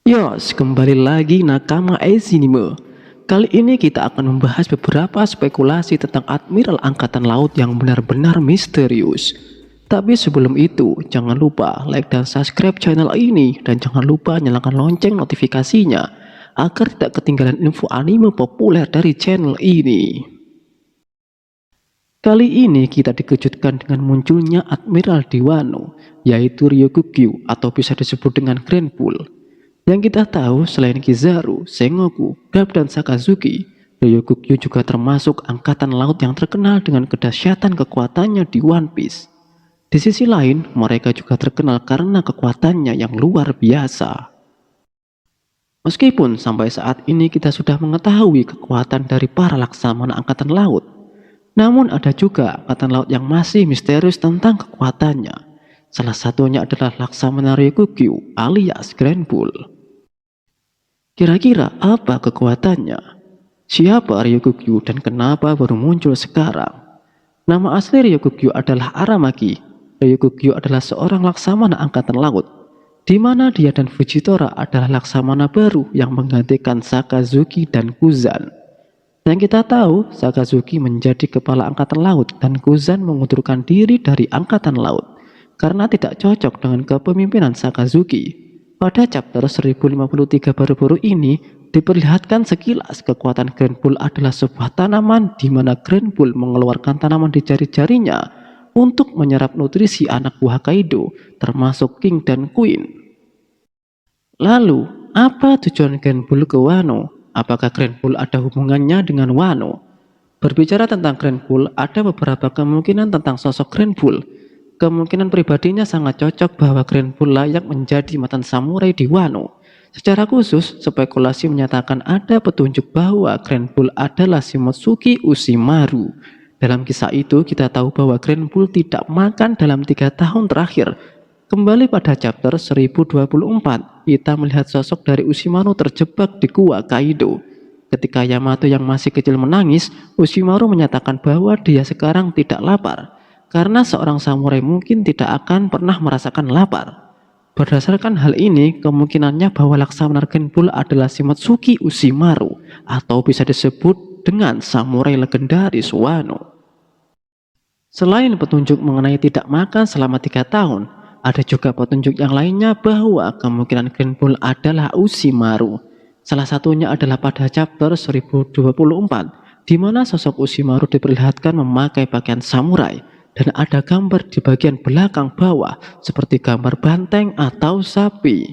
Yos, kembali lagi Nakama Ezinime. Kali ini kita akan membahas beberapa spekulasi tentang Admiral Angkatan Laut yang benar-benar misterius. Tapi sebelum itu, jangan lupa like dan subscribe channel ini, dan jangan lupa nyalakan lonceng notifikasinya agar tidak ketinggalan info anime populer dari channel ini. Kali ini kita dikejutkan dengan munculnya Admiral di Wano, yaitu Ryukugyu atau bisa disebut dengan Grand Bull. Yang kita tahu, selain Kizaru, Sengoku, Garp, dan Sakazuki, Ryukugyu juga termasuk angkatan laut yang terkenal dengan kedahsyatan kekuatannya di One Piece. Di sisi lain, mereka juga terkenal karena kekuatannya yang luar biasa. Meskipun sampai saat ini kita sudah mengetahui kekuatan dari para laksamana angkatan laut, namun ada juga angkatan laut yang masih misterius tentang kekuatannya. Salah satunya adalah laksamana Ryukugyu alias Grand Bull. Kira-kira apa kekuatannya? Siapa Ryukugyu dan kenapa baru muncul sekarang? Nama asli Ryukugyu adalah Aramaki. Ryukugyu adalah seorang laksamana angkatan laut, di mana dia dan Fujitora adalah laksamana baru yang menggantikan Sakazuki dan Kuzan. Dan kita tahu Sakazuki menjadi kepala angkatan laut dan Kuzan mengundurkan diri dari angkatan laut karena tidak cocok dengan kepemimpinan Sakazuki. Pada chapter 1053 baru-baru ini diperlihatkan sekilas kekuatan Grand Bull adalah sebuah tanaman di mana Grand Bull mengeluarkan tanaman di jari-jarinya untuk menyerap nutrisi anak buah Kaido termasuk King dan Queen. Lalu, apa tujuan Grand Bull ke Wano? Apakah Grand Bull ada hubungannya dengan Wano? Berbicara tentang Grand Bull, ada beberapa kemungkinan tentang sosok Grand Bull. Kemungkinan pribadinya sangat cocok bahwa Grand Bull layak menjadi mantan samurai di Wano. Secara khusus, spekulasi menyatakan ada petunjuk bahwa Grand Bull adalah Shimotsuki Ushimaru. Dalam kisah itu, kita tahu bahwa Grand Bull tidak makan dalam 3 tahun terakhir. Kembali pada chapter 1024, kita melihat sosok dari Ushimaru terjebak di gua Kaido. Ketika Yamato yang masih kecil menangis, Ushimaru menyatakan bahwa dia sekarang tidak lapar. Karena seorang samurai mungkin tidak akan pernah merasakan lapar. Berdasarkan hal ini, kemungkinannya bahwa laksamana Grand Bull adalah Shimotsuki Ushimaru, atau bisa disebut dengan samurai legendaris Wano. Selain petunjuk mengenai tidak makan selama 3 tahun, ada juga petunjuk yang lainnya bahwa kemungkinan Grand Bull adalah Ushimaru. Salah satunya adalah pada chapter 1024, di mana sosok Ushimaru diperlihatkan memakai pakaian samurai, dan ada gambar di bagian belakang bawah seperti gambar banteng atau sapi.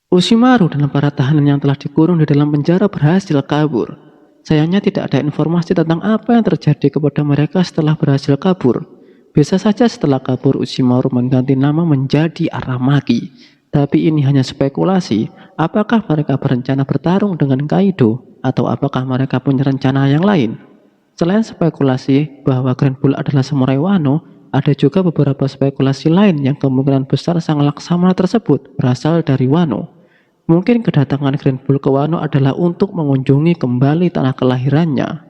Ushimaru dan para tahanan yang telah dikurung di dalam penjara berhasil kabur. Sayangnya tidak ada informasi tentang apa yang terjadi kepada mereka setelah berhasil kabur. Bisa saja setelah kabur Ushimaru mengganti nama menjadi Aramaki. Tapi ini hanya spekulasi. Apakah mereka berencana bertarung dengan Kaido, atau apakah mereka punya rencana yang lain? Selain spekulasi bahwa Grand Bull adalah samurai Wano, ada juga beberapa spekulasi lain yang kemungkinan besar sang laksamana tersebut berasal dari Wano. Mungkin kedatangan Grand Bull ke Wano adalah untuk mengunjungi kembali tanah kelahirannya.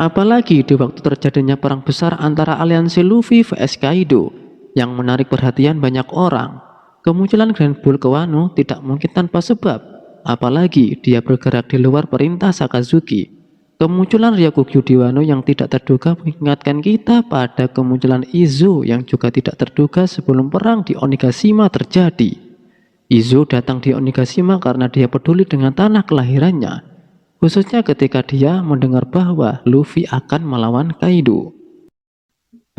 Apalagi di waktu terjadinya perang besar antara aliansi Luffy vs Kaido yang menarik perhatian banyak orang. Kemunculan Grand Bull ke Wano tidak mungkin tanpa sebab, apalagi dia bergerak di luar perintah Sakazuki. Kemunculan Ryukugyu di Wano yang tidak terduga mengingatkan kita pada kemunculan Izo yang juga tidak terduga sebelum perang di Onigashima terjadi. Izo datang di Onigashima karena dia peduli dengan tanah kelahirannya, khususnya ketika dia mendengar bahwa Luffy akan melawan Kaido.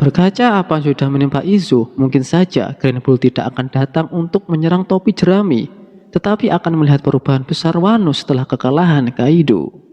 Berkaca apa yang sudah menimpa Izo, mungkin saja Grand Bull tidak akan datang untuk menyerang topi jerami, tetapi akan melihat perubahan besar Wano setelah kekalahan Kaido.